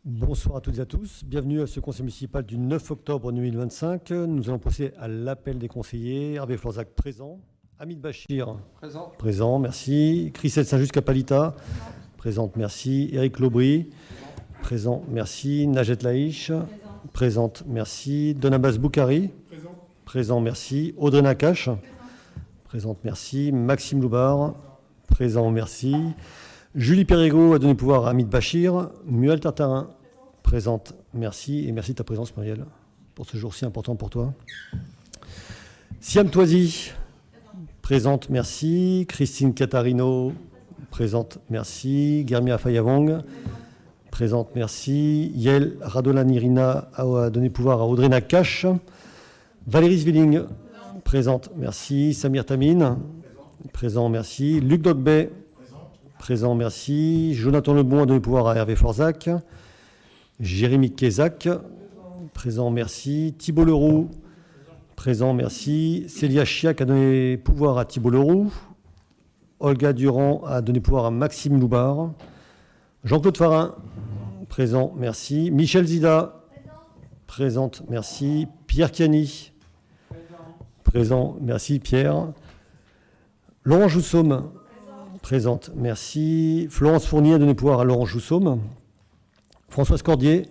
Bonsoir à toutes et à tous. Bienvenue à ce conseil municipal du 9 octobre 2025. Nous allons procéder à l'appel des conseillers. Hervé Florzac, présent. Hamid Bachir. Présent. Présent, merci. Christelle Saint-Just-Capalita. Présente, merci. Éric Laubry. Présent, merci. Najet Laïch. Présente, merci. Donabas Boukari. Présent, merci. Audrey Nakache. Présente, merci. Maxime Loubar. Présent, merci. Julie Perrigo a donné pouvoir à Hamid Bachir. Muel Tartarin. Présente, merci. Et merci de ta présence, Muriel, pour ce jour si important pour toi. Siam Toisy. Présente, merci. Christine Catarino. Présente, merci. Germia Fayavong. Présente, merci. Yael Radolani-Rina a donné pouvoir à Audrey Nakache. Valérie Zwilling. Présente, merci. Samir Tamine. Présent, merci. Luc Dogbet. Présent, merci. Jonathan Lebon a donné pouvoir à Hervé Florzac. Jérémy Kézac. Présent, merci. Thibault Leroux. Présent, merci. Célia Chiac a donné pouvoir à Thibault Leroux. Olga Durand a donné pouvoir à Maxime Loubar. Jean-Claude Farin. Présent, merci. Michel Zida. Présente, merci. Pierre Chiani. Présent, merci Pierre. Laurent Joussaume. Présente, merci. Florence Fournier a donné pouvoir à Laurent Joussaume. Françoise Cordier.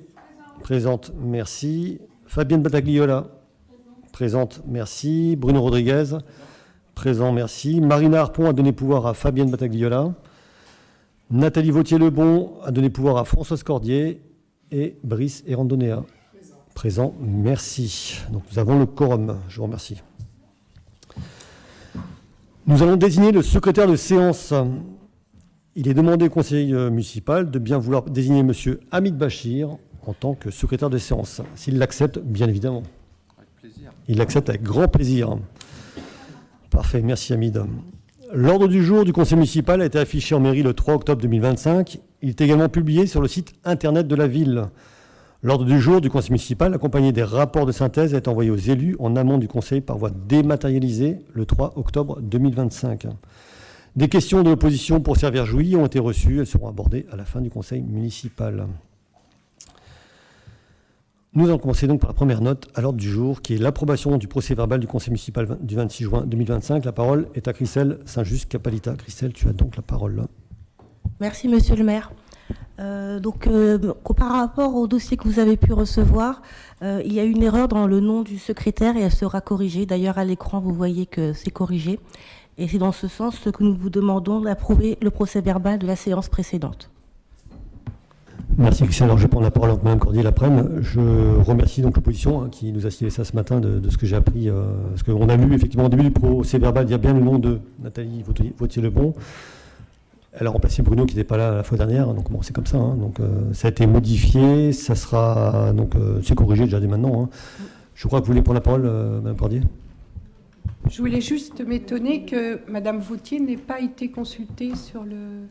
Présente, merci. Fabienne Batagliola. Présente, merci. Bruno Rodriguez. Présent, merci. Marina Harpon a donné pouvoir à Fabienne Batagliola. Nathalie Vautier-Lebon a donné pouvoir à Françoise Cordier. Et Brice Erandonea. Présent, merci. Donc nous avons le quorum. Je vous remercie. Nous allons désigner le secrétaire de séance. Il est demandé au conseil municipal de bien vouloir désigner M. Hamid Bachir en tant que secrétaire de séance. S'il l'accepte, bien évidemment. Avec plaisir. Il l'accepte avec grand plaisir. Parfait, merci Hamid. L'ordre du jour du conseil municipal a été affiché en mairie le 3 octobre 2025. Il est également publié sur le site internet de la ville. L'ordre du jour du conseil municipal, accompagné des rapports de synthèse, est envoyé aux élus en amont du conseil par voie dématérialisée le 3 octobre 2025. Des questions de l'opposition pour servir jouy ont été reçues. Elles seront abordées à la fin du conseil municipal. Nous allons commencer donc par la première note à l'ordre du jour, qui est l'approbation du procès-verbal du conseil municipal du 26 juin 2025. La parole est à Christelle Saint-Just-Capalita. Christelle, tu as donc la parole. Merci, monsieur le maire. Par rapport au dossier que vous avez pu recevoir, il y a une erreur dans le nom du secrétaire et elle sera corrigée. D'ailleurs, à l'écran, vous voyez que c'est corrigé. Et c'est dans ce sens que nous vous demandons d'approuver le procès-verbal de la séance précédente. Merci Christian. Alors je vais prendre la parole en Mme Cordier l'après-midi. Je remercie donc l'opposition qui nous a signalé ça ce matin de ce que j'ai appris. Parce qu'on a lu effectivement au début du procès-verbal, il y a bien le nom de Nathalie Vautier-Lebon. Elle a remplacé Bruno qui n'était pas là la fois dernière, donc bon, c'est comme ça. Hein. Donc ça a été modifié, ça sera donc c'est corrigé déjà dès maintenant. Hein. Je crois que vous voulez prendre la parole, Mme Cordier. Je voulais juste m'étonner que Mme Vautier n'ait pas été consultée sur le.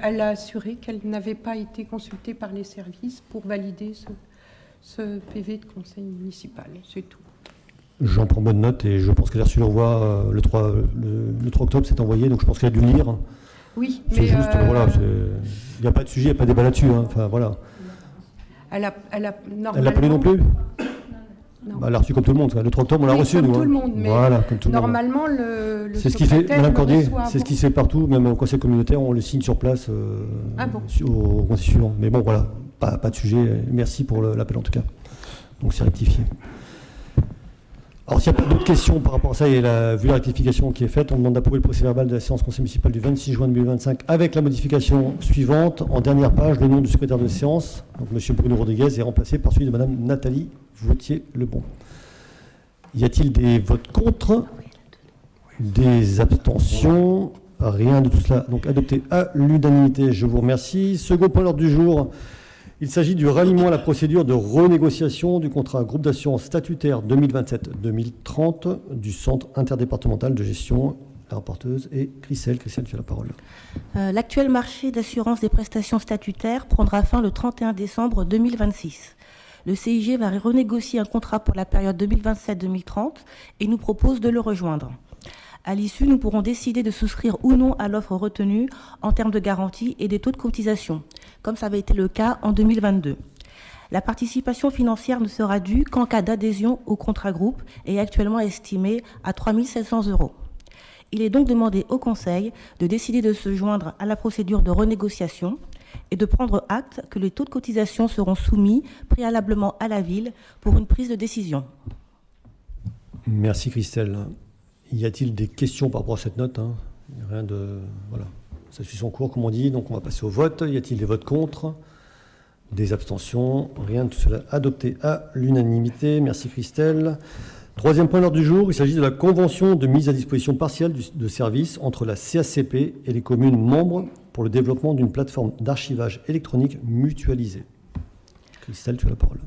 Elle a assuré qu'elle n'avait pas été consultée par les services pour valider ce PV de conseil municipal. C'est tout. J'en prends bonne note et je pense qu'elle a reçu l'envoi le 3 octobre, c'est envoyé, donc je pense qu'elle a dû le lire. Oui, c'est mais juste, voilà, il n'y a pas de sujet, il n'y a pas de débat là-dessus. Hein. Enfin, voilà. Elle a Elle l'a pas lu non plus. Non. Bah, elle l'a reçu comme tout le monde. Le 3 octobre, on l'a reçu, comme nous. tout le hein. monde, mais voilà, comme tout le normalement, monde. le C'est ce qui fait, Mme Cordier, c'est ce qui se se fait partout, même au conseil communautaire, on le signe sur place au conseil suivant. Mais bon, voilà, pas de sujet. Merci pour l'appel en tout cas. Donc c'est rectifié. Alors, s'il n'y a pas d'autres questions par rapport à ça, et vu la rectification qui est faite, on demande d'approuver le procès-verbal de la séance conseil municipal du 26 juin 2025 avec la modification suivante. En dernière page, le nom du secrétaire de séance, donc M. Bruno Rodriguez, est remplacé par celui de Mme Nathalie Vautier-Lebon. Y a-t-il des votes contre? Des abstentions? Rien de tout cela. Donc, adopté à l'unanimité. Je vous remercie. Second point de l'ordre du jour. Il s'agit du ralliement à la procédure de renégociation du contrat groupe d'assurance statutaire 2027-2030 du Centre interdépartemental de gestion. La rapporteuse est Christelle. Christelle, tu as la parole. L'actuel marché d'assurance des prestations statutaires prendra fin le 31 décembre 2026. Le CIG va renégocier un contrat pour la période 2027-2030 et nous propose de le rejoindre. À l'issue, nous pourrons décider de souscrire ou non à l'offre retenue en termes de garantie et des taux de cotisation, comme ça avait été le cas en 2022. La participation financière ne sera due qu'en cas d'adhésion au contrat groupe et est actuellement estimée à 3 700 €. Il est donc demandé au Conseil de décider de se joindre à la procédure de renégociation et de prendre acte que les taux de cotisation seront soumis préalablement à la ville pour une prise de décision. Merci Christelle. Y a-t-il des questions par rapport à cette note? Rien de... Voilà. Ça suit son cours, comme on dit. Donc on va passer au vote. Y a-t-il des votes contre? Des abstentions? Rien de tout cela adopté à l'unanimité. Merci Christelle. Troisième point de l'ordre du jour, il s'agit de la convention de mise à disposition partielle de services entre la CACP et les communes membres pour le développement d'une plateforme d'archivage électronique mutualisée. Christelle, tu as la parole.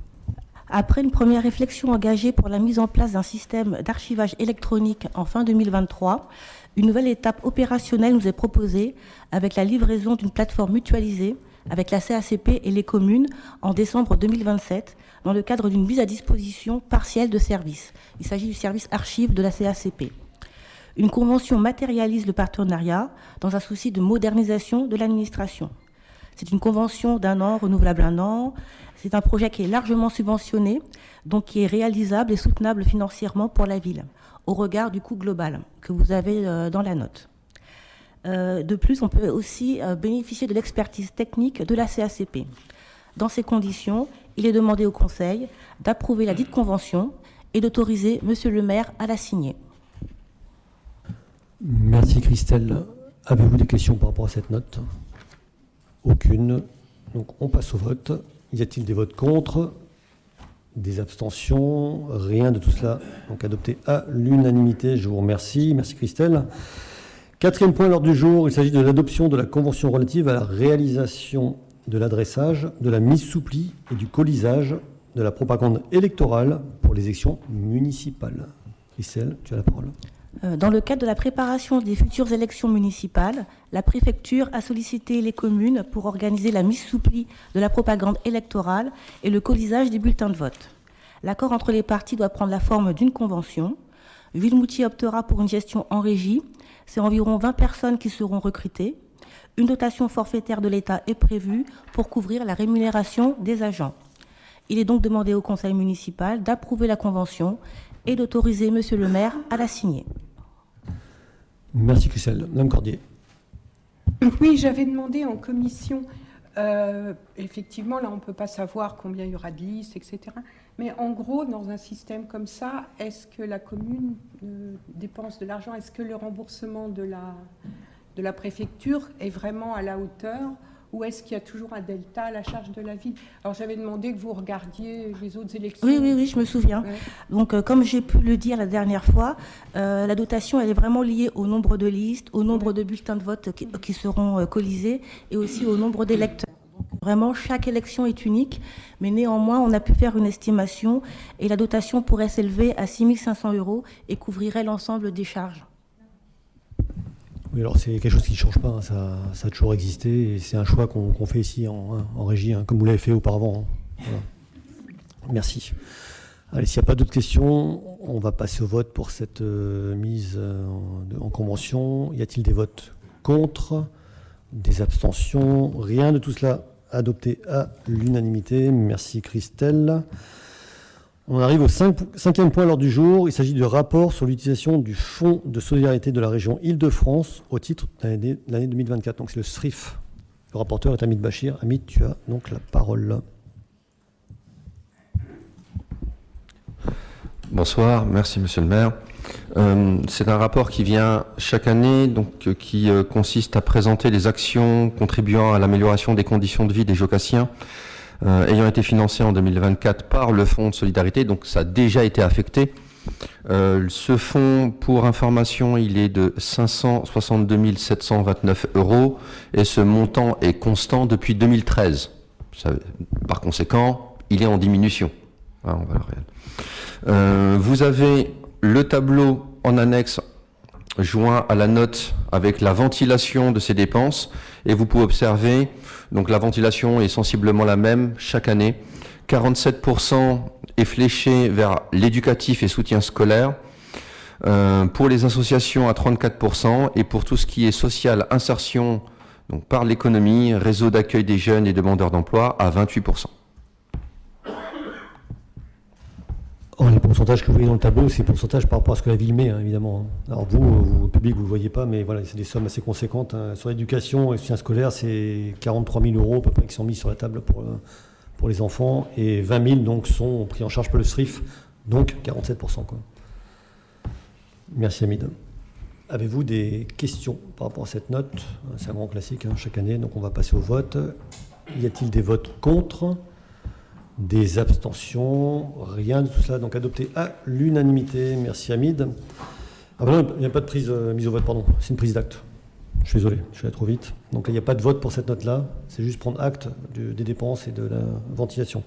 Après une première réflexion engagée pour la mise en place d'un système d'archivage électronique en fin 2023, une nouvelle étape opérationnelle nous est proposée avec la livraison d'une plateforme mutualisée avec la CACP et les communes en décembre 2027 dans le cadre d'une mise à disposition partielle de services. Il s'agit du service archive de la CACP. Une convention matérialise le partenariat dans un souci de modernisation de l'administration. C'est une convention d'1 an, renouvelable 1 an. C'est un projet qui est largement subventionné, donc qui est réalisable et soutenable financièrement pour la ville, au regard du coût global que vous avez dans la note. De plus, on peut aussi bénéficier de l'expertise technique de la CACP. Dans ces conditions, il est demandé au Conseil d'approuver la dite convention et d'autoriser Monsieur le maire à la signer. Merci Christelle. Avez-vous des questions par rapport à cette note? Aucune. Donc on passe au vote. Y a-t-il des votes contre? Des abstentions? Rien de tout cela. Donc adopté à l'unanimité. Je vous remercie. Merci Christelle. Quatrième point à l'ordre du jour, il s'agit de l'adoption de la convention relative à la réalisation de l'adressage, de la mise sous pli et du colisage de la propagande électorale pour les élections municipales. Christelle, tu as la parole. Dans le cadre de la préparation des futures élections municipales, la préfecture a sollicité les communes pour organiser la mise sous pli de la propagande électorale et le colisage des bulletins de vote. L'accord entre les parties doit prendre la forme d'une convention. Villemoutier optera pour une gestion en régie. C'est environ 20 personnes qui seront recrutées. Une dotation forfaitaire de l'État est prévue pour couvrir la rémunération des agents. Il est donc demandé au Conseil municipal d'approuver la convention et d'autoriser Monsieur le maire à la signer. Merci Christelle. Madame Cordier. Oui, j'avais demandé en commission, effectivement, là on ne peut pas savoir combien il y aura de listes, etc. Mais en gros, dans un système comme ça, est-ce que la commune dépense de l'argent? Est-ce que le remboursement de la préfecture est vraiment à la hauteur? Ou est-ce qu'il y a toujours un delta à la charge de la ville? Alors j'avais demandé que vous regardiez les autres élections. Oui, je me souviens. Ouais. Donc comme j'ai pu le dire la dernière fois, la dotation elle est vraiment liée au nombre de listes, au nombre de bulletins de vote qui seront colisés et aussi au nombre d'électeurs. Donc vraiment chaque élection est unique, mais néanmoins on a pu faire une estimation et la dotation pourrait s'élever à 6 500 € et couvrirait l'ensemble des charges. Oui, alors c'est quelque chose qui ne change pas, ça a toujours existé et c'est un choix qu'on fait ici en régie, comme vous l'avez fait auparavant. Voilà. Merci. Allez, s'il n'y a pas d'autres questions, on va passer au vote pour cette mise en convention. Y a-t-il des votes contre? Des abstentions? Rien de tout cela adopté à l'unanimité. Merci Christelle. On arrive au cinquième point à l'ordre du jour. Il s'agit du rapport sur l'utilisation du Fonds de solidarité de la région Île-de-France au titre de l'année 2024. Donc c'est le SRIF. Le rapporteur est Hamid Bachir. Hamid, tu as donc la parole. Bonsoir, merci Monsieur le maire. C'est un rapport qui vient chaque année, donc qui consiste à présenter les actions contribuant à l'amélioration des conditions de vie des Jocassiens ayant été financé en 2024 par le Fonds de solidarité, donc ça a déjà été affecté. Ce fonds, pour information, il est de 562 729 € et ce montant est constant depuis 2013. Par conséquent, il est en diminution en valeur réelle. Vous avez le tableau en annexe joint à la note avec la ventilation de ces dépenses et vous pouvez observer, donc la ventilation est sensiblement la même chaque année. 47% est fléché vers l'éducatif et soutien scolaire, Pour les associations à 34% et pour tout ce qui est social, insertion donc par l'économie, réseau d'accueil des jeunes et demandeurs d'emploi à 28%. Or, les pourcentages que vous voyez dans le tableau, c'est les pourcentages par rapport à ce que la ville met, hein, évidemment. Alors vous, au public, vous ne le voyez pas, mais voilà, c'est des sommes assez conséquentes. Hein. Sur l'éducation et le soutien scolaire, c'est 43 000 € à peu près qui sont mis sur la table pour les enfants, et 20 000 donc, sont pris en charge par le SRIF, donc 47%. Quoi. Merci Hamid. Avez-vous des questions par rapport à cette note? C'est un grand classique hein, chaque année, donc on va passer au vote. Y a-t-il des votes contre? Des abstentions? Rien de tout ça, donc adopté à l'unanimité. Merci Hamid. Ah ben non, il n'y a pas de mise au vote, pardon, c'est une prise d'acte. Je suis désolé, je suis allé trop vite. Donc il n'y a pas de vote pour cette note-là, c'est juste prendre acte des dépenses et de la ventilation.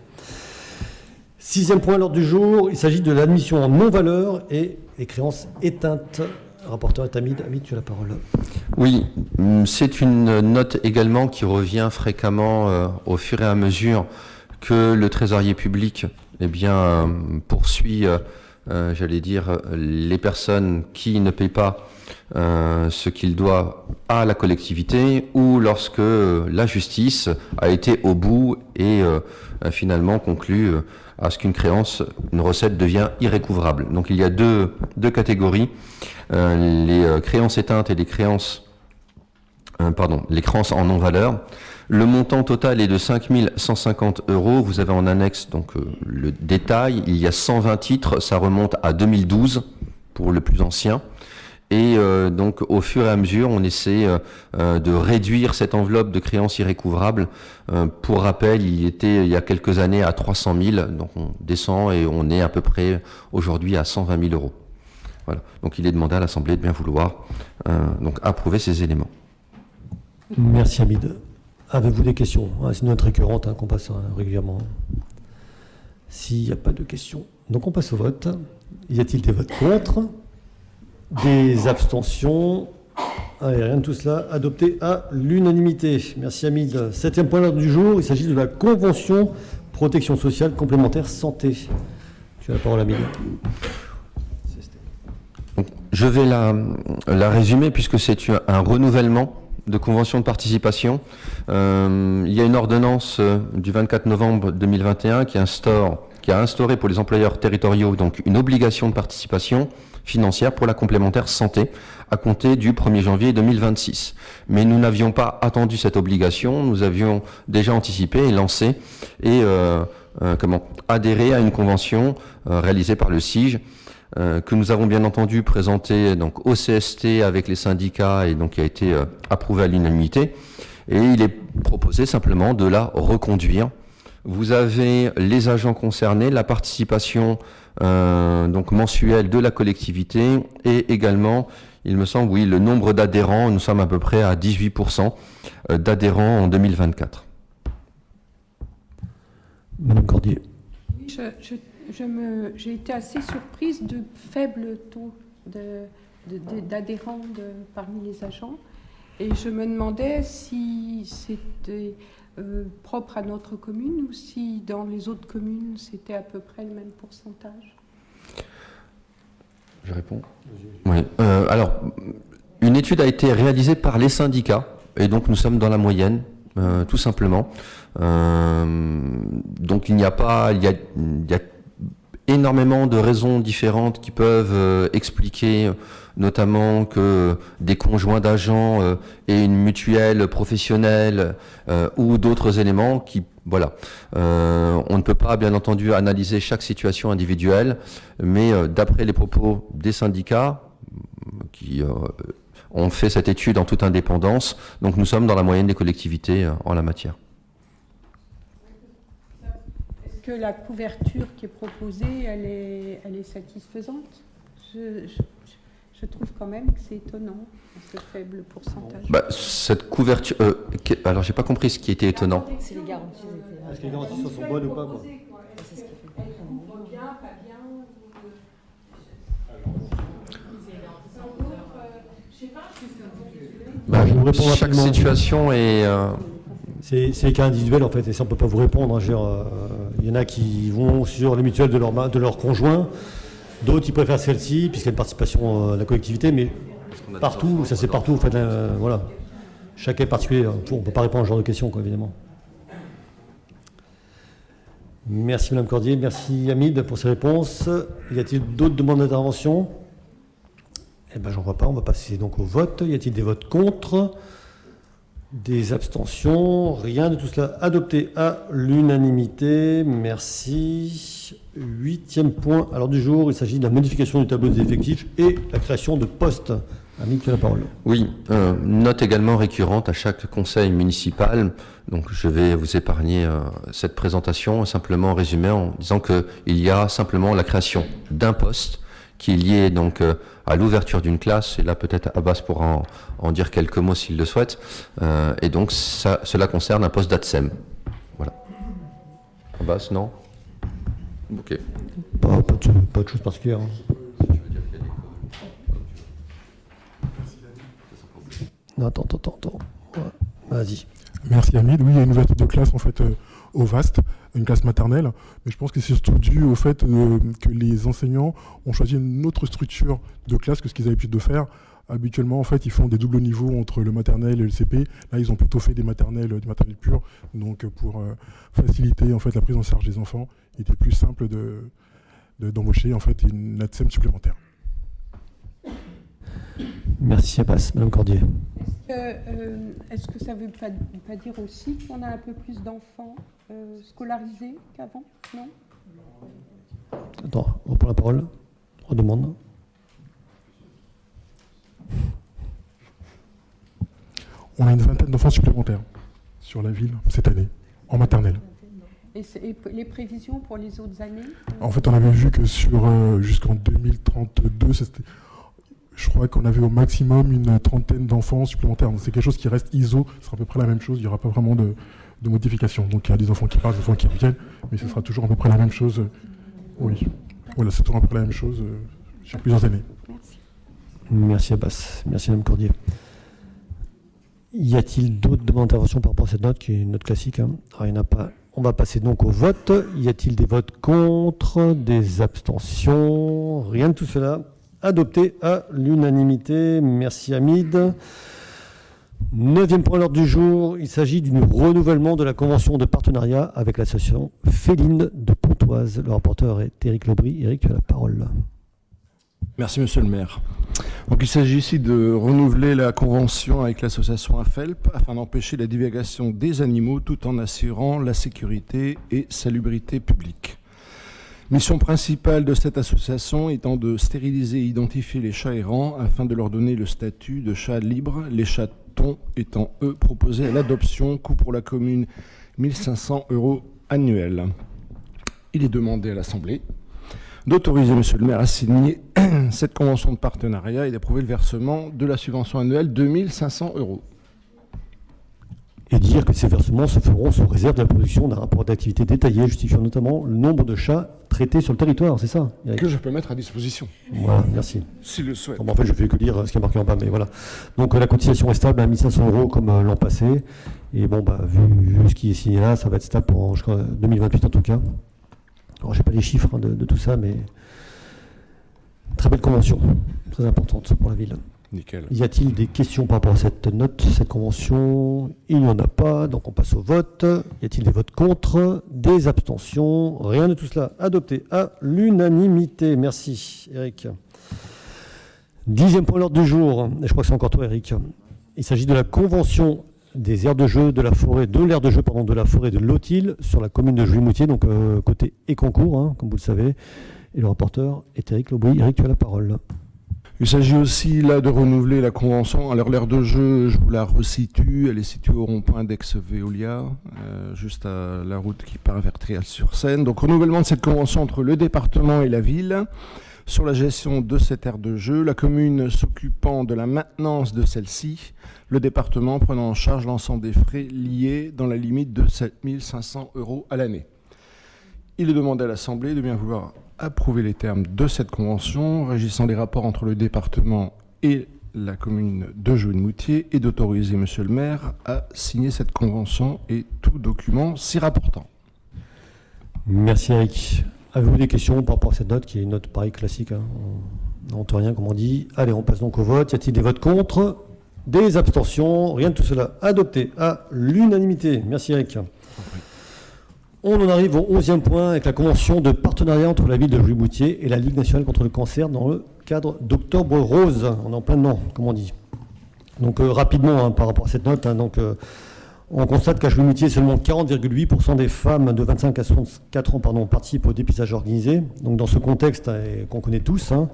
6e point à l'ordre du jour, il s'agit de l'admission en non-valeur et les créances éteintes. Rapporteur est Hamid. Hamid, tu as la parole. Oui, c'est une note également qui revient fréquemment au fur et à mesure que le trésorier public poursuit, j'allais dire, les personnes qui ne paient pas ce qu'il doit à la collectivité, ou lorsque la justice a été au bout et finalement conclut à ce qu'une créance, une recette devient irrécouvrable. Donc il y a deux catégories, les créances éteintes et les créances en non-valeur. Le montant total est de 5 150 €. Vous avez en annexe donc le détail. Il y a 120 titres, ça remonte à 2012 pour le plus ancien. Et donc au fur et à mesure, on essaie de réduire cette enveloppe de créances irrécouvrables. Pour rappel, il était il y a quelques années à 300 000, donc on descend et on est à peu près aujourd'hui à 120 000 €. Voilà. Donc il est demandé à l'Assemblée de bien vouloir donc approuver ces éléments. Merci Hamid. Avez-vous des questions? C'est une note récurrente qu'on passe régulièrement. S'il n'y a pas de questions, donc on passe au vote. Y a-t-il des votes contre? Des abstentions? Allez, rien de tout cela. Adopté à l'unanimité. Merci Hamid. 7e point à l'ordre du jour, il s'agit de la Convention protection sociale complémentaire santé. Tu as la parole Hamid. Je vais la résumer puisque c'est un renouvellement de convention de participation. Il y a une ordonnance du 24 novembre 2021 qui a instauré pour les employeurs territoriaux donc une obligation de participation financière pour la complémentaire santé à compter du 1er janvier 2026. Mais nous n'avions pas attendu cette obligation, nous avions déjà anticipé et lancé et adhéré à une convention réalisée par le SIG que nous avons bien entendu présenté donc au CST avec les syndicats et donc qui a été approuvé à l'unanimité. Et il est proposé simplement de la reconduire. Vous avez les agents concernés, la participation donc mensuelle de la collectivité et également, il me semble, oui, le nombre d'adhérents. Nous sommes à peu près à 18% d'adhérents en 2024. Madame Cordier. J'ai été assez surprise de faible taux d'adhérents parmi les agents. Et je me demandais si c'était propre à notre commune ou si dans les autres communes, c'était à peu près le même pourcentage. Je réponds. Oui. Alors, une étude a été réalisée par les syndicats et donc nous sommes dans la moyenne, tout simplement. Donc il y a énormément de raisons différentes qui peuvent expliquer notamment que des conjoints d'agents aient une mutuelle professionnelle ou d'autres éléments qui, voilà. On ne peut pas, bien entendu, analyser chaque situation individuelle, mais d'après les propos des syndicats qui ont fait cette étude en toute indépendance, donc nous sommes dans la moyenne des collectivités en la matière. Est-ce que la couverture qui est proposée, elle est satisfaisante? Je trouve quand même que c'est étonnant, ce faible pourcentage. Cette couverture... alors, j'ai pas compris ce qui était étonnant. C'est les garanties. Est-ce que les garanties sont bonnes ou pas quoi? Elle couvre bien, pas bien. Je vous réponds Chaque rapidement. situation est... C'est les cas individuels en fait, et ça on peut pas vous répondre. Il y en a qui vont sur les mutuelles de leur conjoint, D'autres, ils préfèrent celle-ci, puisqu'il y a une participation de la collectivité, mais partout, ça c'est partout. En fait, voilà. Chacun est particulier. On ne peut pas répondre à ce genre de questions, quoi, évidemment. Merci Madame Cordier, merci Hamid pour ces réponses. Y a-t-il d'autres demandes d'intervention? Eh bien, j'en vois pas. On va passer donc au vote. Y a-t-il des votes contre? Des abstentions? Rien de tout cela. Adopté à l'unanimité. Merci. 8e point à l'ordre du jour. Il s'agit de la modification du tableau des effectifs et la création de postes. Hamid, tu as la parole. Oui, note également récurrente à chaque conseil municipal. Donc, je vais vous épargner cette présentation, simplement résumer en disant qu'il y a simplement la création d'un poste qui est lié donc à l'ouverture d'une classe. Et là, peut-être Abbas pourra en dire quelques mots s'il le souhaite. Et donc, cela concerne un poste d'ATSEM. Voilà. Abbas, non? Ok. Pas de choses particulières. Non, attends. Ouais. Vas-y. Merci Hamid. Oui, il y a une ouverture de classe en fait au VAST, une classe maternelle, mais je pense que c'est surtout dû au fait que les enseignants ont choisi une autre structure de classe que ce qu'ils avaient l'habitude de faire. Habituellement, en fait, ils font des doubles niveaux entre le maternel et le CP. Là, ils ont plutôt fait des maternelles pures. Donc, pour faciliter en fait la prise en charge des enfants, il était plus simple d'embaucher en fait une ATSEM supplémentaire. Merci Abbas. Madame Cordier. Est-ce que ça ne veut pas dire aussi qu'on a un peu plus d'enfants scolarisés qu'avant? Non? Attends, on reprend la parole. On demande. On a une vingtaine d'enfants supplémentaires sur la ville cette année, en maternelle. Et les prévisions pour les autres années? En fait, on avait vu que jusqu'en 2032, je crois qu'on avait au maximum une trentaine d'enfants supplémentaires. Donc c'est quelque chose qui reste ISO, ce sera à peu près la même chose, il n'y aura pas vraiment de modification. Donc il y a des enfants qui partent, des enfants qui reviennent, mais ce sera toujours à peu près la même chose. Oui, voilà, c'est toujours à peu près la même chose sur plusieurs années. Merci Abbas, merci Madame Cordier. Y a-t-il d'autres demandes d'intervention par rapport à cette note, qui est une note classique, hein? Alors, il n'y en a pas. On va passer donc au vote. Y a-t-il des votes contre, des abstentions? Rien de tout cela. Adopté à l'unanimité. Merci Hamid. 9e point à l'ordre du jour. Il s'agit du renouvellement de la convention de partenariat avec l'association Féline de Pontoise. Le rapporteur est Éric Lobry. Éric, tu as la parole. Merci Monsieur le maire. Donc, il s'agit ici de renouveler la convention avec l'association AFELP afin d'empêcher la divagation des animaux tout en assurant la sécurité et salubrité publique. Mission principale de cette association étant de stériliser et identifier les chats errants afin de leur donner le statut de chat libre, les chatons étant eux proposés à l'adoption, coût pour la commune 1 500 € annuels. Il est demandé à l'Assemblée d'autoriser Monsieur le maire à signer cette convention de partenariat et d'approuver le versement de la subvention annuelle de 1 500 €. Et dire que ces versements se feront sous réserve de la production d'un rapport d'activité détaillé justifiant notamment le nombre de chats traités sur le territoire, c'est ça, Eric? Que je peux mettre à disposition. Voilà, merci. S'il le souhaite. Bon, en fait, je ne fais que lire ce qui est marqué en bas, mais voilà. Donc la cotisation est stable à 1 500 € comme l'an passé. Et bon, vu ce qui est signé là, ça va être stable pour, je crois, 2028 en tout cas. Alors, je n'ai pas les chiffres de tout ça, mais très belle convention, très importante pour la ville. Nickel. Y a-t-il des questions par rapport à cette note, cette convention? Il n'y en a pas, donc on passe au vote. Y a-t-il des votes contre, des abstentions? Rien de tout cela. Adopté à l'unanimité. Merci, Eric. 10e point à l'ordre du jour, et je crois que c'est encore toi, Eric. Il s'agit de la convention des aires de jeu de la forêt, de l'aire de jeu de la forêt de Lotil sur la commune de Juilly-Moutier, donc côté Éconcourt, hein, comme vous le savez. Et le rapporteur est Éric Lobry. Éric, tu as la parole. Il s'agit aussi là de renouveler la convention. Alors l'aire de jeu, je vous la resitue, elle est située au rond-point d'Aix-Veolia, juste à la route qui part vers Trial-sur-Seine. Donc renouvellement de cette convention entre le département et la ville sur la gestion de cette aire de jeu, la commune s'occupant de la maintenance de celle-ci, le département prenant en charge l'ensemble des frais liés dans la limite de 7 500 € à l'année. Il est demandé à l'Assemblée de bien vouloir approuver les termes de cette convention régissant les rapports entre le département et la commune de Juilly-Moutier et d'autoriser Monsieur le maire à signer cette convention et tout document s'y rapportant. Merci Eric. Avez-vous des questions par rapport à cette note, qui est une note pareil classique, hein, on n'entend rien comme on dit. Allez, on passe donc au vote. Y a-t-il des votes contre? Des abstentions? Rien de tout cela. Adopté à l'unanimité. Merci Eric. On en arrive au 11e point avec la convention de partenariat entre la ville de Jouy-Moutier et la Ligue nationale contre le cancer dans le cadre d'Octobre Rose. On est en plein dedans, comme on dit. Donc rapidement, hein, par rapport à cette note, hein, on constate qu'à Jouy-Moutier, seulement 40,8% des femmes de 25 à 64 ans participent au dépistage organisé. Donc dans ce contexte qu'on connaît tous, hein,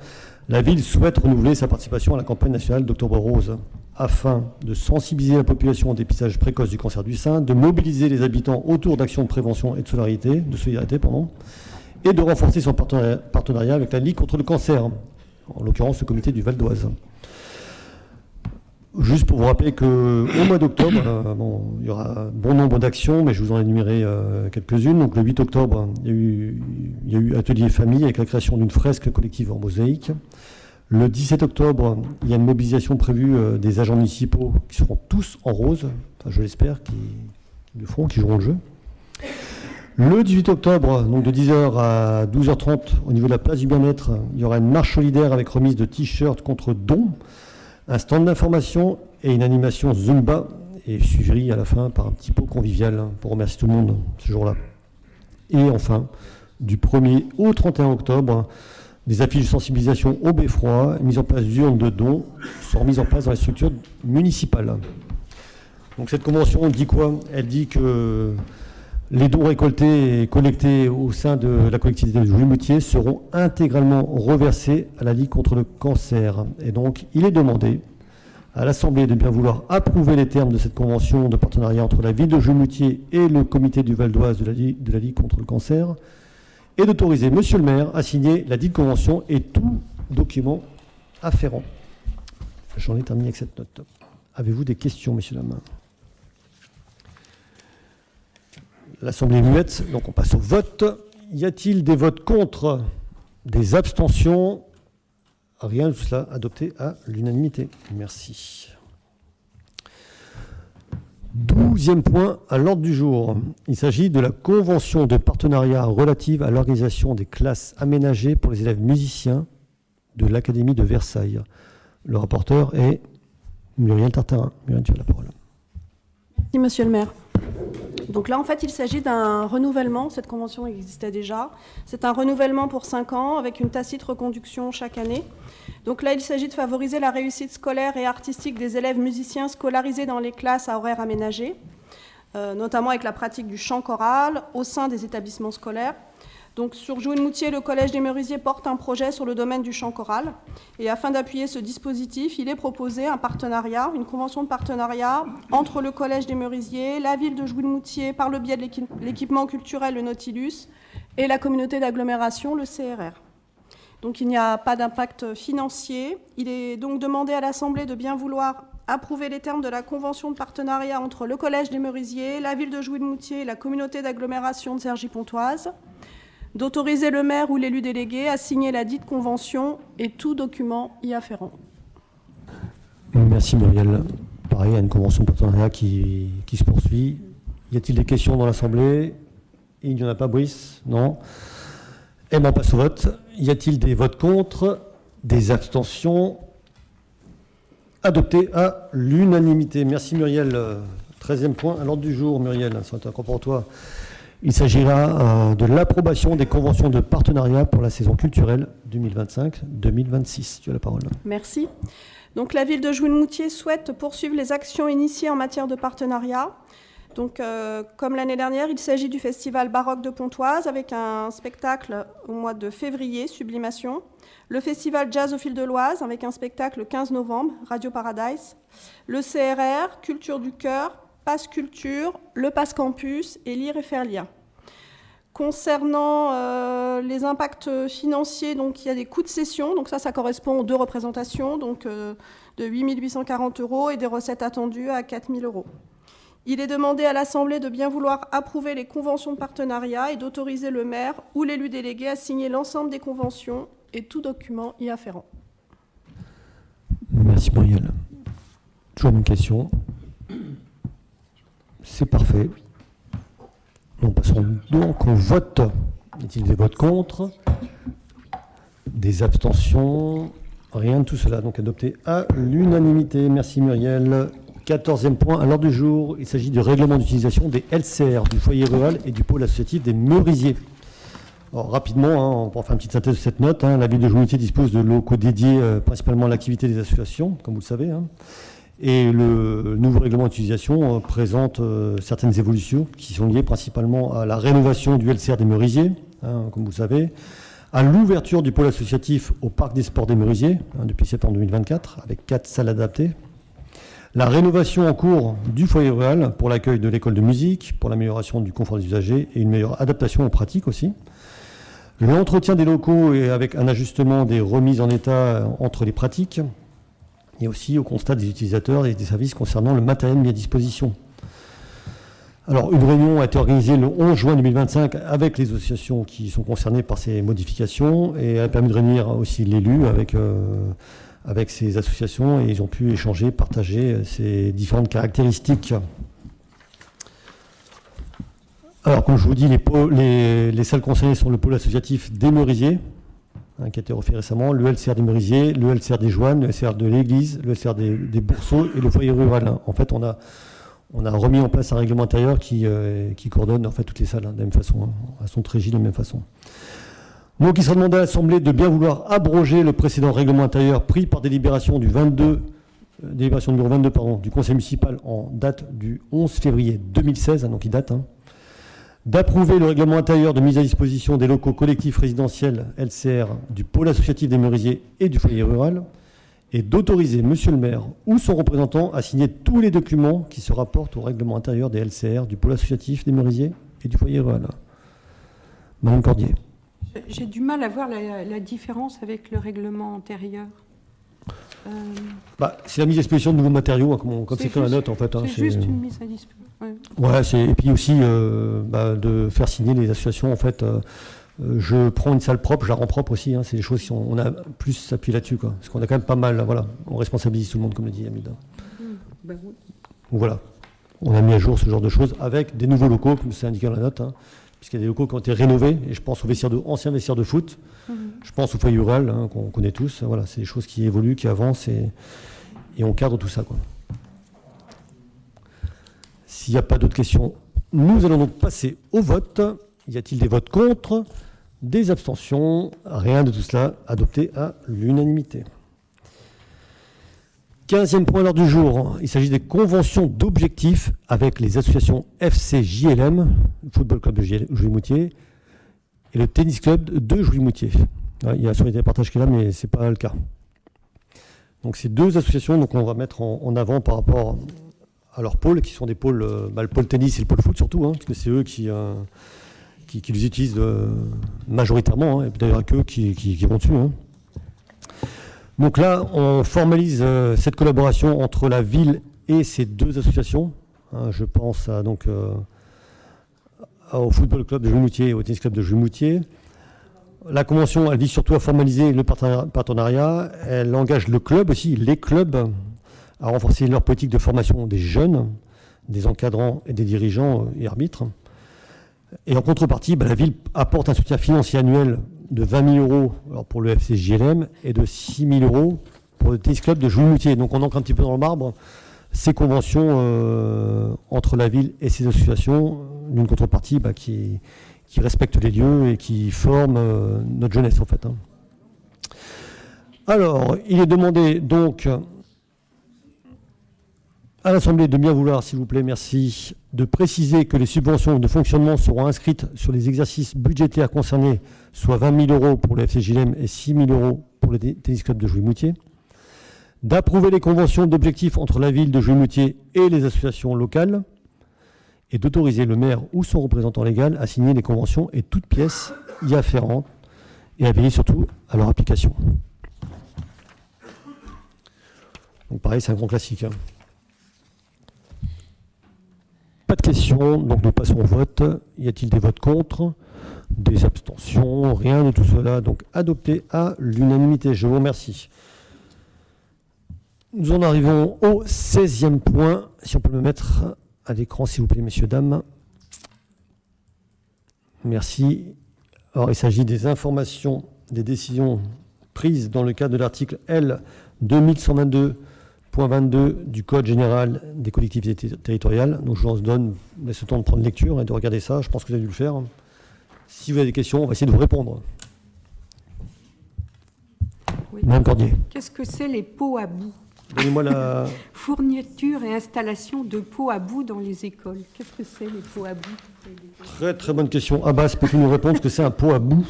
la ville souhaite renouveler sa participation à la campagne nationale d'Octobre Rose afin de sensibiliser la population au dépistage précoce du cancer du sein, de mobiliser les habitants autour d'actions de prévention et de solidarité, et de renforcer son partenariat avec la Ligue contre le cancer, en l'occurrence le comité du Val d'Oise. Juste pour vous rappeler qu'au mois d'octobre, il y aura un bon nombre d'actions, mais je vous en ai énuméré quelques-unes. Donc le 8 octobre, il y a eu atelier famille avec la création d'une fresque collective en mosaïque. Le 17 octobre, il y a une mobilisation prévue des agents municipaux qui seront tous en rose, enfin, je l'espère, qui le feront, qui joueront le jeu. Le 18 octobre, donc de 10h à 12h30, au niveau de la place du bien-être, il y aura une marche solidaire avec remise de t-shirts contre dons, un stand d'information et une animation Zumba, et suivi à la fin par un petit pot convivial pour remercier tout le monde ce jour-là. Et enfin, du 1er au 31 octobre, des affiches de sensibilisation au beffroi, mise en place d'urnes de dons, sont mises en place dans les structures municipales. Donc cette convention dit quoi? Elle dit que les dons récoltés et collectés au sein de la collectivité de Jouy-Moutier seront intégralement reversés à la Ligue contre le cancer. Et donc, il est demandé à l'Assemblée de bien vouloir approuver les termes de cette convention de partenariat entre la ville de Jouy-Moutier et le comité du Val d'Oise de la Ligue contre le cancer, et d'autoriser Monsieur le maire à signer la dite convention et tout document afférent. J'en ai terminé avec cette note. Avez-vous des questions, messieurs, dames? L'Assemblée est muette, donc on passe au vote. Y a-t-il des votes contre? Des abstentions? Rien de tout cela adopté à l'unanimité. Merci. 12e point à l'ordre du jour. Il s'agit de la convention de partenariat relative à l'organisation des classes aménagées pour les élèves musiciens de l'Académie de Versailles. Le rapporteur est Muriel Tartarin. Muriel, tu as la parole. Merci, monsieur le maire. Donc là, en fait, il s'agit d'un renouvellement. Cette convention existait déjà. C'est un renouvellement pour 5 ans avec une tacite reconduction chaque année. Donc là, il s'agit de favoriser la réussite scolaire et artistique des élèves musiciens scolarisés dans les classes à horaires aménagés, notamment avec la pratique du chant choral au sein des établissements scolaires. Donc sur Jouy-Moutier, le Collège des Merisiers porte un projet sur le domaine du chant choral. Et afin d'appuyer ce dispositif, il est proposé un partenariat, une convention de partenariat entre le Collège des Merisiers, la ville de Jouy-Moutier par le biais de l'équipement culturel, le Nautilus, et la communauté d'agglomération, le CRR. Donc il n'y a pas d'impact financier. Il est donc demandé à l'Assemblée de bien vouloir approuver les termes de la convention de partenariat entre le Collège des Merisiers, la ville de Jouy-Moutier et la communauté d'agglomération de Cergy-Pontoise, d'autoriser le maire ou l'élu délégué à signer la dite convention et tout document y afférent. Merci Muriel. Pareil, il y a une convention de partenariat qui se poursuit. Y a-t-il des questions dans l'Assemblée? Il n'y en a pas, Brice? Non. Et bien on passe au vote. Y a-t-il des votes contre? Des abstentions? Adopté à l'unanimité. Merci Muriel. 13e point à l'ordre du jour, Muriel, c'est encore pour toi. Il s'agira de l'approbation des conventions de partenariat pour la saison culturelle 2025-2026. Tu as la parole. Merci. Donc la ville de Jouy-Moutier souhaite poursuivre les actions initiées en matière de partenariat. Donc, comme l'année dernière, il s'agit du festival baroque de Pontoise avec un spectacle au mois de février, Sublimation. Le festival jazz au fil de l'Oise avec un spectacle le 15 novembre, Radio Paradise. Le CRR, Culture du Cœur, Passe Culture, le Passe Campus et Lire et faire lire. Concernant les impacts financiers, donc il y a des coûts de cession, donc ça correspond aux 2 représentations, donc de 8 840 € et des recettes attendues à 4 000 €. Il est demandé à l'Assemblée de bien vouloir approuver les conventions de partenariat et d'autoriser le maire ou l'élu délégué à signer l'ensemble des conventions et tout document y afférent. Merci Muriel. Toujours une question. C'est parfait. Nous passons donc au vote. Y a-t-il des votes contre? Des abstentions? Rien de tout cela, donc adopté à l'unanimité. Merci Muriel. 14e point à l'ordre du jour. Il s'agit du règlement d'utilisation des LCR, du foyer rural et du pôle associatif des Merisiers. Alors, rapidement, on va faire une petite synthèse de cette note. La ville de Jouy-Moutier dispose de locaux dédiés principalement à l'activité des associations, comme vous le savez. Et le nouveau règlement d'utilisation présente certaines évolutions qui sont liées principalement à la rénovation du LCR des Merisiers, comme vous le savez, à l'ouverture du pôle associatif au parc des sports des Merisiers depuis septembre 2024, avec 4 salles adaptées, la rénovation en cours du foyer rural pour l'accueil de l'école de musique, pour l'amélioration du confort des usagers et une meilleure adaptation aux pratiques aussi, l'entretien des locaux et avec un ajustement des remises en état entre les pratiques, et aussi au constat des utilisateurs et des services concernant le matériel mis à disposition. Alors, une réunion a été organisée le 11 juin 2025 avec les associations qui sont concernées par ces modifications et elle a permis de réunir aussi l'élu avec ces associations et ils ont pu échanger, partager ces différentes caractéristiques. Alors, comme je vous dis, les salles concernées sont le pôle associatif des Merisiers, qui a été refait récemment, le LCR des Merisiers, le LCR des Joannes, le LCR de l'Église, le LCR des Bourseaux et le foyer rural. En fait, on a remis en place un règlement intérieur qui coordonne en fait toutes les salles de la même façon. Elles sont régies de la même façon. Donc, il sera demandé à l'Assemblée de bien vouloir abroger le précédent règlement intérieur pris par délibération délibération numéro 22 du Conseil municipal en date du 11 février 2016, donc il date, d'approuver le règlement intérieur de mise à disposition des locaux collectifs résidentiels LCR du pôle associatif des Merisiers et du foyer rural, et d'autoriser Monsieur le maire ou son représentant à signer tous les documents qui se rapportent au règlement intérieur des LCR du pôle associatif des Merisiers et du foyer rural. Madame Cordier. J'ai du mal à voir la différence avec le règlement antérieur. C'est la mise à disposition de nouveaux matériaux, comme c'est dans la note en fait. C'est juste une mise à disposition. Ouais, et puis aussi de faire signer les associations en fait. Je prends une salle propre, je la rends propre aussi. C'est des choses qui on a plus appuyé là-dessus, quoi. Parce qu'on a quand même pas mal, voilà. On responsabilise tout le monde, comme le dit Hamid. Oui. Donc voilà, on a mis à jour ce genre de choses avec des nouveaux locaux, comme c'est indiqué dans la note, puisqu'il y a des locaux qui ont été rénovés. Et je pense aux anciens vestiaires de foot. Je pense au foyer rural, qu'on connaît tous. Voilà, c'est des choses qui évoluent, qui avancent et on cadre tout ça, quoi. S'il n'y a pas d'autres questions, nous allons donc passer au vote. Y a-t-il des votes contre? Des abstentions? Rien de tout cela. Adopté à l'unanimité. 15e point à l'ordre du jour. Il s'agit des conventions d'objectifs avec les associations FC JLM, le football club de Jouy-Moutier, et le tennis club de Jouy-Moutier. Il y a sur les partages qui est là, mais ce n'est pas le cas. Donc ces deux associations, donc on va mettre en avant par rapport à leurs pôles, qui sont des pôles, le pôle tennis et le pôle foot surtout, parce que c'est eux qui les utilisent majoritairement, et d'ailleurs avec eux qui vont dessus. Donc là, on formalise cette collaboration entre la ville et ces deux associations. Je pense au football club de Jouy-Moutier et au tennis club de Jouy-Moutier. La convention, elle vise surtout à formaliser le partenariat. Elle engage le club aussi, les clubs, à renforcer leur politique de formation des jeunes, des encadrants et des dirigeants et arbitres. Et en contrepartie, la ville apporte un soutien financier annuel de 20 000 euros pour le FC JLM et de 6 000 euros pour le tennis club de Jouy-Moutier. Donc on ancre un petit peu dans le marbre ces conventions entre la ville et ces associations, d'une contrepartie qui respecte les lieux et qui forme notre jeunesse en fait. Alors, il est demandé donc à l'Assemblée de bien vouloir, s'il vous plaît, merci, de préciser que les subventions de fonctionnement seront inscrites sur les exercices budgétaires concernés, soit 20 000 euros pour le FCJLM et 6 000 euros pour le tennis club de Jouy-Moutier, d'approuver les conventions d'objectifs entre la ville de Jouy-Moutier et les associations locales, et d'autoriser le maire ou son représentant légal à signer les conventions et toutes pièces y afférentes, et à veiller surtout à leur application. Donc pareil, c'est un grand classique. Pas de questions, donc nous passons au vote. Y a-t-il des votes contre? Des abstentions? Rien de tout cela. Donc adopté à l'unanimité. Je vous remercie. Nous en arrivons au 16e point. Si on peut me mettre à l'écran, s'il vous plaît, messieurs, dames. Merci. Alors, il s'agit des informations, des décisions prises dans le cadre de l'article L 2122.22 du Code général des collectivités territoriales. Donc, je vous laisse le temps de prendre lecture et de regarder ça. Je pense que vous avez dû le faire. Si vous avez des questions, on va essayer de vous répondre. Oui. Madame Cordier. Qu'est-ce que c'est les pots à bout? Donnez-moi la... Fourniture et installation de pots à bout dans les écoles. Qu'est-ce que c'est les pots à bout? Très très bonne question. Abbas, peux-tu nous répondre ce que c'est un pot à bout?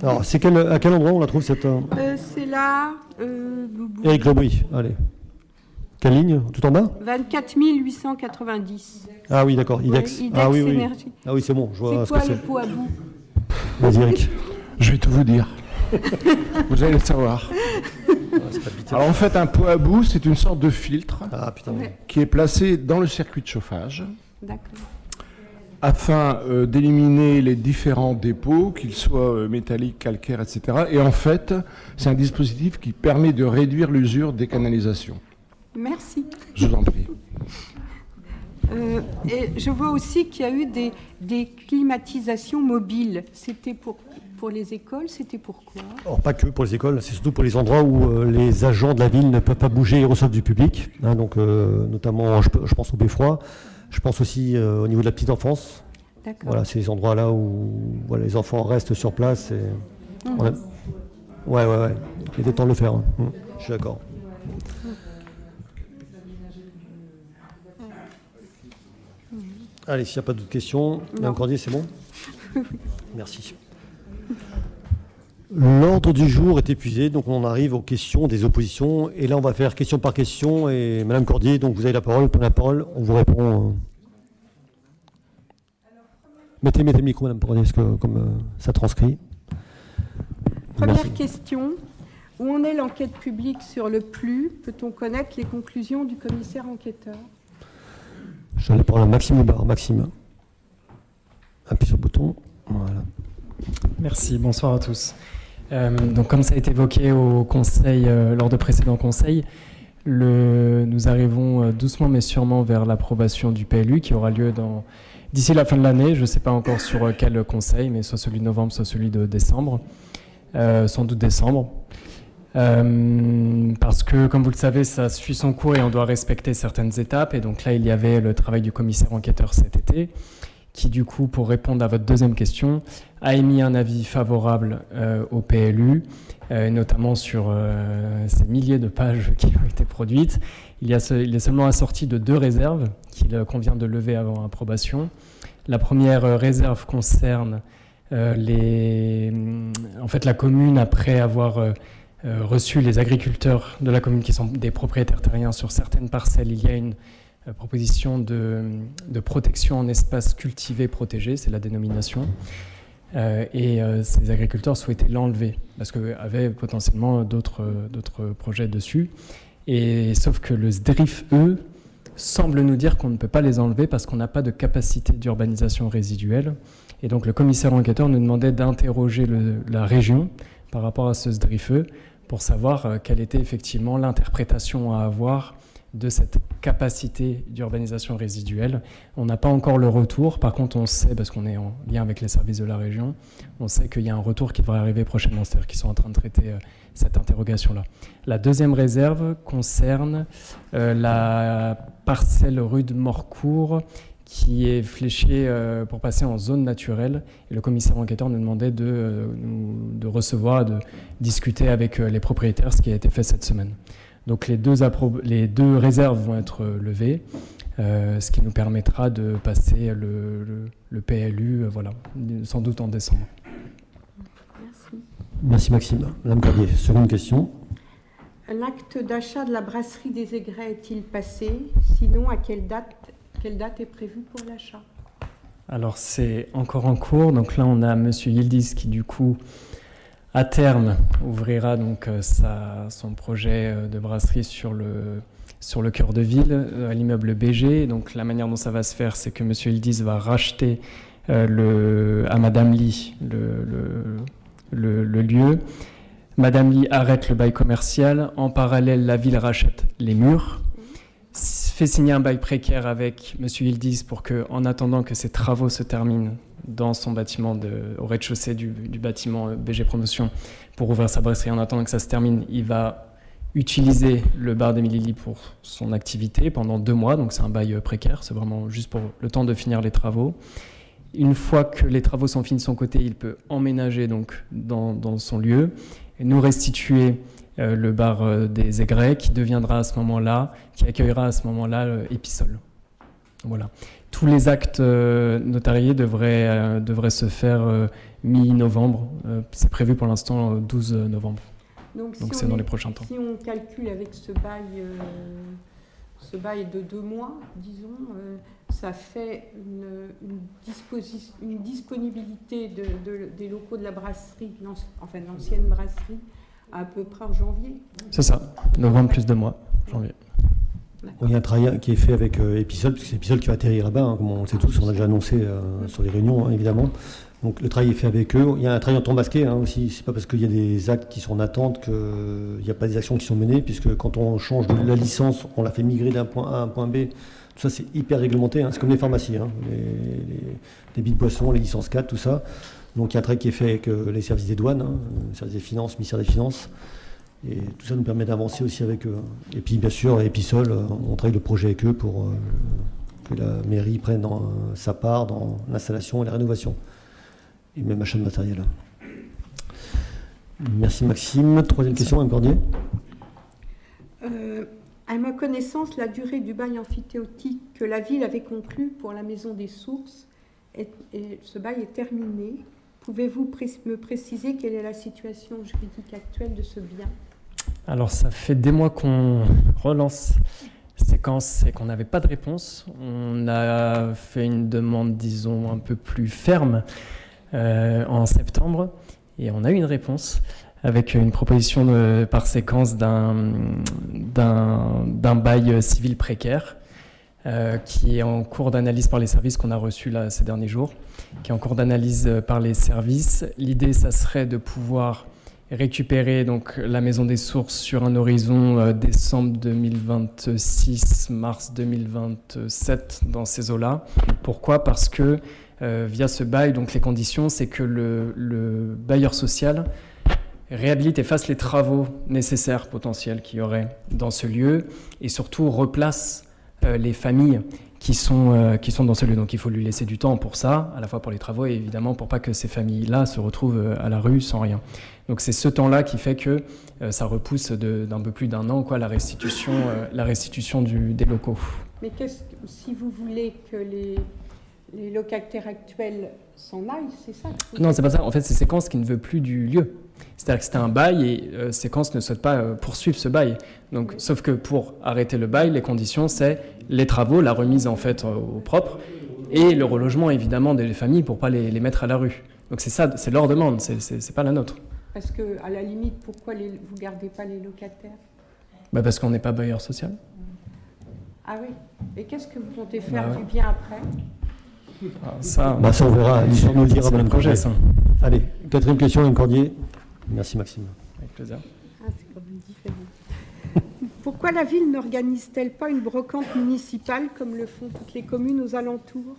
Alors, c'est à quel endroit on la trouve cette... C'est là... Éric Lobry, allez. Quelle ligne? Tout en bas? 24 890. Ah oui, d'accord, IDEX. Ouais, IDEX ah oui, oui. Énergie. Ah oui, c'est bon, je vois C'est ce quoi que les c'est. pots à bout? Vas-y, Eric. Je vais tout vous dire. Vous allez le savoir. Alors en fait, un pot à bout, c'est une sorte de filtre Ouais. qui est placé dans le circuit de chauffage D'accord. afin d'éliminer les différents dépôts, qu'ils soient métalliques, calcaires, etc. Et en fait, c'est un dispositif qui permet de réduire l'usure des canalisations. Merci. Je vous en prie. Et je vois aussi qu'il y a eu des climatisations mobiles. C'était pour les écoles, c'était pourquoi? Alors, pas que pour les écoles, c'est surtout pour les endroits où les agents de la ville ne peuvent pas bouger et reçoivent du public. Hein, donc, notamment, je pense au beffroi. Je pense aussi au niveau de la petite enfance. D'accord. Voilà, c'est les endroits là où voilà, les enfants restent sur place. Et... Ouais. Il était temps de le faire. Hein. Je suis d'accord. Allez, s'il n'y a pas d'autres questions, Mme Cordier, c'est bon? Merci. L'ordre du jour est épuisé, donc on arrive aux questions des oppositions. Et là, on va faire question par question. Et Mme Cordier, donc vous avez la parole, prenez la parole, on vous répond. Mettez le micro, Mme Cordier, parce que comme ça transcrit. Première question. Où en est l'enquête publique sur le PLU? Peut-on connaître les conclusions du commissaire enquêteur? Je vais parler à Maxime Loubard. Maxime. Appuie sur le bouton. Voilà. Merci, bonsoir à tous. Donc comme ça a été évoqué au conseil, lors de précédents conseils, nous arrivons doucement mais sûrement vers l'approbation du PLU qui aura lieu d'ici la fin de l'année. Je ne sais pas encore sur quel conseil, mais soit celui de novembre, soit celui de décembre. Sans doute décembre. Parce que, comme vous le savez, ça suit son cours et on doit respecter certaines étapes. Et donc là, il y avait le travail du commissaire enquêteur cet été, qui du coup, pour répondre à votre deuxième question, a émis un avis favorable au PLU, notamment sur ces milliers de pages qui ont été produites. Il est seulement assorti de 2 réserves qu'il convient de lever avant approbation. La première réserve concerne en fait, la commune, après avoir reçu les agriculteurs de la commune qui sont des propriétaires terriens sur certaines parcelles, il y a une proposition de protection en espace cultivé protégé, c'est la dénomination. Et ces agriculteurs souhaitaient l'enlever parce qu'ils avaient potentiellement d'autres projets dessus. Et sauf que le SDRIF, eux, semble nous dire qu'on ne peut pas les enlever parce qu'on n'a pas de capacité d'urbanisation résiduelle. Et donc le commissaire enquêteur nous demandait d'interroger la région par rapport à ce SDRIF pour savoir quelle était effectivement l'interprétation à avoir de cette capacité d'urbanisation résiduelle. On n'a pas encore le retour. Par contre, on sait, parce qu'on est en lien avec les services de la région, on sait qu'il y a un retour qui devrait arriver prochainement, c'est-à-dire qu'ils sont en train de traiter cette interrogation-là. La deuxième réserve concerne la parcelle rue de Morcourt qui est fléchée pour passer en zone naturelle. Et le commissaire enquêteur nous demandait de recevoir, de discuter avec les propriétaires, ce qui a été fait cette semaine. Donc les deux réserves vont être levées, ce qui nous permettra de passer le PLU, voilà, sans doute en décembre. Merci. Merci Maxime. Madame Cordier, seconde question. L'acte d'achat de la brasserie des Aigrets est-il passé? Sinon, à quelle date est prévue pour l'achat? Alors c'est encore en cours. Donc là, on a Monsieur Yildiz qui du coup, à terme, ouvrira donc son projet de brasserie sur le cœur de ville, à l'immeuble BG. Donc la manière dont ça va se faire, c'est que Monsieur Yildiz va racheter à Madame Lee le lieu. Madame Lee arrête le bail commercial. En parallèle, la ville rachète les murs, fait signer un bail précaire avec M. Yildiz pour que, en attendant que ces travaux se terminent, dans son bâtiment au rez-de-chaussée du bâtiment BG Promotion pour ouvrir sa brasserie. En attendant que ça se termine, il va utiliser le bar d'Émilie Ly pour son activité pendant 2 mois, donc c'est un bail précaire, c'est vraiment juste pour le temps de finir les travaux. Une fois que les travaux sont finis de son côté, il peut emménager donc dans son lieu et nous restituer le bar des Aigrets qui deviendra à ce moment-là, qui accueillera à ce moment-là Épisol. Voilà. Tous les actes notariés devraient se faire mi-novembre. C'est prévu pour l'instant 12 novembre. Donc c'est dans les prochains temps. Si on calcule avec ce bail de 2 mois, disons, ça fait une disponibilité des locaux de la brasserie, enfin l'ancienne brasserie, à peu près en janvier. C'est ça, novembre plus 2 mois, janvier. Il y a un travail qui est fait avec Épisol, parce que c'est Épisol qui va atterrir là-bas, hein, comme on le sait tous, on a déjà annoncé sur les réunions, hein, évidemment. Donc le travail est fait avec eux. Il y a un travail en temps masqué hein, aussi. C'est pas parce qu'il y a des actes qui sont en attente qu'il n'y a pas des actions qui sont menées, puisque quand on change de la licence, on la fait migrer d'un point A à un point B. Tout ça, c'est hyper réglementé. Hein. C'est comme les pharmacies, hein. Les billes de boissons, les licences 4, tout ça. Donc il y a un travail qui est fait avec les services des douanes, hein, le service des finances, le ministère des Finances. Et tout ça nous permet d'avancer aussi avec eux. Et puis bien sûr, Épisol, on travaille le projet avec eux pour que la mairie prenne sa part dans l'installation et la rénovation. Et même achat de matériel. Merci Maxime. Troisième question, Mme Cordier. À ma connaissance, la durée du bail amphithéotique que la ville avait conclu pour la Maison des Sources, et ce bail est terminé. Pouvez-vous me préciser quelle est la situation juridique actuelle de ce bien ? Alors ça fait des mois qu'on relance séquence et qu'on n'avait pas de réponse. On a fait une demande, disons, un peu plus ferme en septembre et on a eu une réponse avec une proposition par séquence d'un bail civil précaire qui est en cours d'analyse par les services qu'on a reçus là, ces derniers jours, qui est en cours d'analyse par les services. L'idée, ça serait de pouvoir récupérer donc la Maison des Sources sur un horizon décembre 2026, mars 2027 dans ces eaux-là. Pourquoi ? Parce que via ce bail, donc les conditions, c'est que le bailleur social réhabilite et fasse les travaux nécessaires potentiels qu'il y aurait dans ce lieu et surtout replace les familles qui sont dans ce lieu. Donc il faut lui laisser du temps pour ça, à la fois pour les travaux et évidemment pour pas que ces familles-là se retrouvent à la rue sans rien. Donc c'est ce temps-là qui fait que ça repousse d'un peu plus d'1 an la restitution des locaux. Mais si vous voulez que les locataires actuels s'en aillent, c'est ça ? Non, c'est pas ça. En fait, c'est Séquence qui ne veut plus du lieu. C'est-à-dire que c'était un bail et Séquence ne souhaite pas poursuivre ce bail. Donc, sauf que pour arrêter le bail, les conditions, c'est les travaux, la remise en fait au propre et le relogement évidemment des familles pour pas les mettre à la rue. Donc c'est ça, c'est leur demande, c'est pas la nôtre. Parce que à la limite, pourquoi vous gardez pas les locataires ? Parce qu'on n'est pas bailleur social. Ah oui. Et qu'est-ce que vous comptez faire du bien après ? Ça on verra, l'histoire nous le dira, Mme Cordier. Allez, 4e question, Mme Cordier. Merci Maxime. Avec plaisir. C'est quand même différent. Pourquoi la ville n'organise-t-elle pas une brocante municipale comme le font toutes les communes aux alentours ?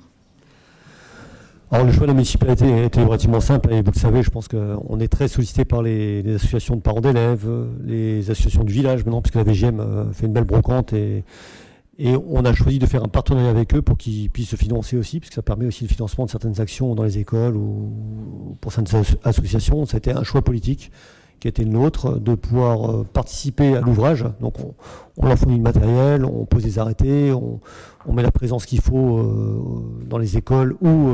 Alors le choix de la municipalité était relativement simple et vous le savez, je pense qu'on est très sollicité par les associations de parents d'élèves, les associations du village maintenant, puisque la VGM fait une belle brocante et on a choisi de faire un partenariat avec eux pour qu'ils puissent se financer aussi, puisque ça permet aussi le financement de certaines actions dans les écoles ou pour certaines associations. Ça a été un choix politique qui a été le nôtre, de pouvoir participer à l'ouvrage. Donc on leur fournit le matériel, on pose des arrêtés, on met la présence qu'il faut dans les écoles ou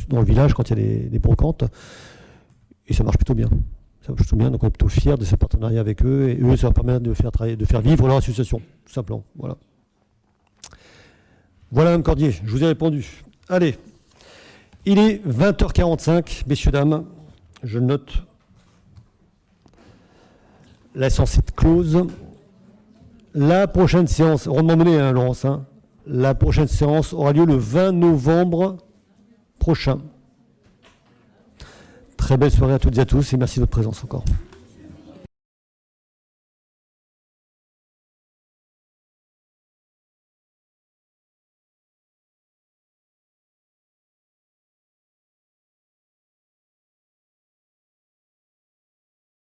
dans le village quand il y a des brocantes. Et ça marche plutôt bien. Ça marche plutôt bien, donc on est plutôt fiers de ce partenariat avec eux. Et eux, ça va permettre de faire vivre leur association, tout simplement. Voilà. Voilà, Mme Cordier, je vous ai répondu. Allez, il est 20h45, messieurs, dames, je note. La séance est close. La prochaine séance, rondement menée, hein, Laurence, hein, la prochaine séance aura lieu le 20 novembre prochain. Très belle soirée à toutes et à tous et merci de votre présence encore.